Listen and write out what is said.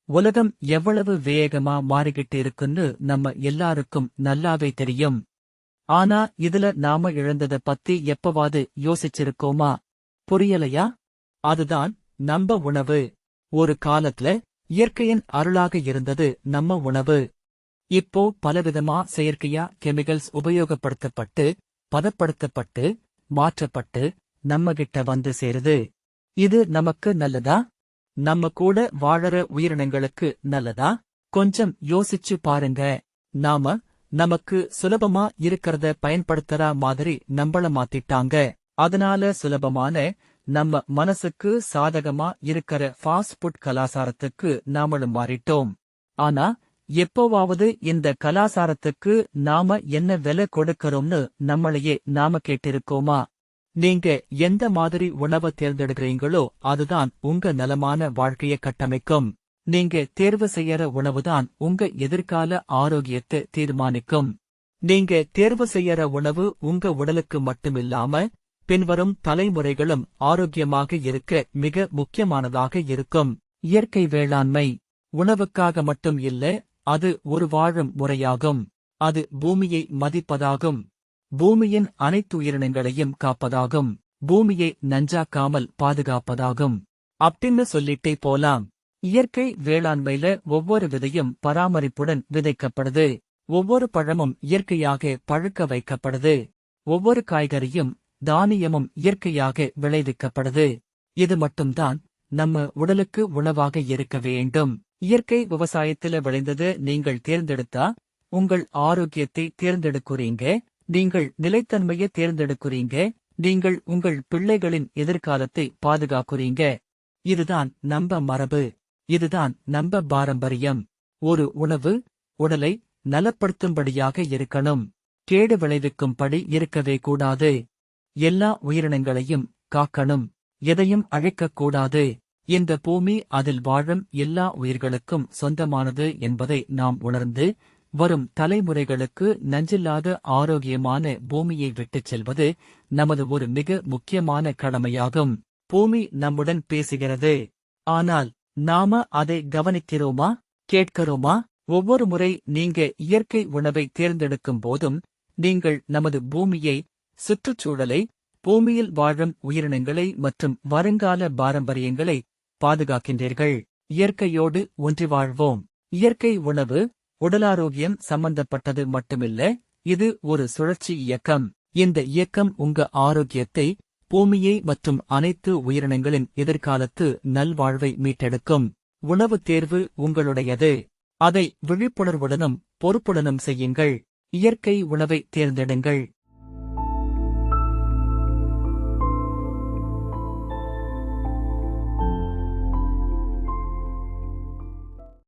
உலகம் எவ்வளவு வேகமா மாறிக்கிட்டு இருக்குன்னு நம்ம எல்லாருக்கும் நல்லாவே தெரியும். ஆனா இதுல நாம இழந்தத பத்தி எப்பவாது யோசிச்சிருக்கோமா? புரியலையா? அதுதான் நம்ம உணவு. ஒரு காலத்துல இயற்கையின் அருளாக இருந்தது நம்ம உணவு. இப்போ பலவிதமா செயற்கையா கெமிக்கல்ஸ் உபயோகப்படுத்தப்பட்டு பதப்படுத்தப்பட்டு மாற்றப்பட்டு நம்மகிட்ட வந்து சேருது. இது நமக்கு நல்லதா? நம்ம கூட வாழற உயிரினங்களுக்கு நல்லதா? கொஞ்சம் யோசிச்சு பாருங்க. நாம நமக்கு சுலபமா இருக்கறத பயன்படுத்துற மாதிரி நம்மள மாத்திட்டாங்க. அதனால சுலபமான நம்ம மனசுக்கு சாதகமா இருக்கற ஃபாஸ்ட் ஃபுட் கலாசாரத்துக்கு நாமளும் மாறிட்டோம். ஆனா எப்போவாவது இந்த கலாசாரத்துக்கு நாம என்ன விலை கொடுக்கறோம்னு நம்மளையே நாம கேட்டிருக்கோமா? நீங்க எந்த மாதிரி உணவை தேர்ந்தெடுக்கிறீங்களோ அதுதான் உங்க நலமான வாழ்க்கையை கட்டமைக்கும். நீங்க தேர்வு செய்யற உணவுதான் உங்க எதிர்கால ஆரோக்கியத்தை தீர்மானிக்கும். நீங்க தேர்வு செய்யற உணவு உங்க உடலுக்கு மட்டுமில்லாம பின்வரும் தலைமுறைகளும் ஆரோக்கியமாக இருக்க மிக முக்கியமானதாக இருக்கும். இயற்கை வேளாண்மை உணவுக்காக மட்டும் இல்ல, அது ஒரு வாழும் முறையாகும். அது பூமியை மதிப்பதாகும். பூமியின் அனைத்து உயிரினங்களையும் காப்பதாகும். பூமியை நஞ்சாக்காமல் பாதுகாப்பதாகும். அப்படின்னு சொல்லிட்டே போலாம். இயற்கை வேளாண்மையில ஒவ்வொரு விதையும் பராமரிப்புடன் விதைக்கப்படுது. ஒவ்வொரு பழமும் இயற்கையாக பழுக்க வைக்கப்படுது. ஒவ்வொரு காய்கறியும் தானியமும் இயற்கையாக விளைவிக்கப்படுது. இது மட்டும்தான் நம்ம உடலுக்கு உணவாக இருக்க வேண்டும். இயற்கை விவசாயத்தில விளைந்தது நீங்கள் தேர்ந்தெடுத்தா உங்கள் ஆரோக்கியத்தை தேர்ந்தெடுக்கிறீங்க. நீங்கள் நிலைத்தன்மையை தேர்ந்தெடுக்கிறீங்க. நீங்கள் உங்கள் பிள்ளைகளின் எதிர்காலத்தை பாதுகாக்கிறீங்க. இதுதான் நம்ம மரபு. இதுதான் நம்ம பாரம்பரியம். ஒரு உணவு உடலை நலப்படுத்தும்படியாக இருக்கணும். கேடு விளைவிக்கும்படி இருக்கவே கூடாது. எல்லா உயிரினங்களையும் காக்கணும். எதையும் அழிக்கக்கூடாது. இந்த பூமி அதில் வாழும் எல்லா உயிர்களுக்கும் சொந்தமானது என்பதை நாம் உணர்ந்து வரும் தலைமுறைகளுக்கு நஞ்சில்லாத ஆரோக்கியமான பூமியை விட்டுச் செல்வது நமது ஒரு மிக முக்கியமான கடமையாகும். பூமி நம்முடன் பேசுகிறது. ஆனால் நாம அதை கவனிக்கிறோமா? கேட்கிறோமா? ஒவ்வொரு முறை நீங்க இயற்கை உணவை தேர்ந்தெடுக்கும் போதும் நீங்கள் நமது பூமியை, சுற்றுச்சூழலை, பூமியில் வாழும் உயிரினங்களை மற்றும் வருங்கால பாரம்பரியங்களை பாதுகாக்கின்றீர்கள். இயற்கையோடு ஒன்றி வாழ்வோம். இயற்கை உணவு உடலாரோக்கியம் சம்பந்தப்பட்டது மட்டுமில்ல, இது ஒரு சுழற்சி இயக்கம். இந்த இயக்கம் உங்க ஆரோக்கியத்தை, பூமியை மற்றும் அனைத்து உயிரினங்களின் எதிர்காலத்து நல்வாழ்வை மீட்டெடுக்கும். உணவு தேர்வு உங்களுடையது. அதை விழிப்புணர்வுடனும் பொறுப்புடனும் செய்யுங்கள். இயற்கை உணவை தேர்ந்தெடுங்கள்.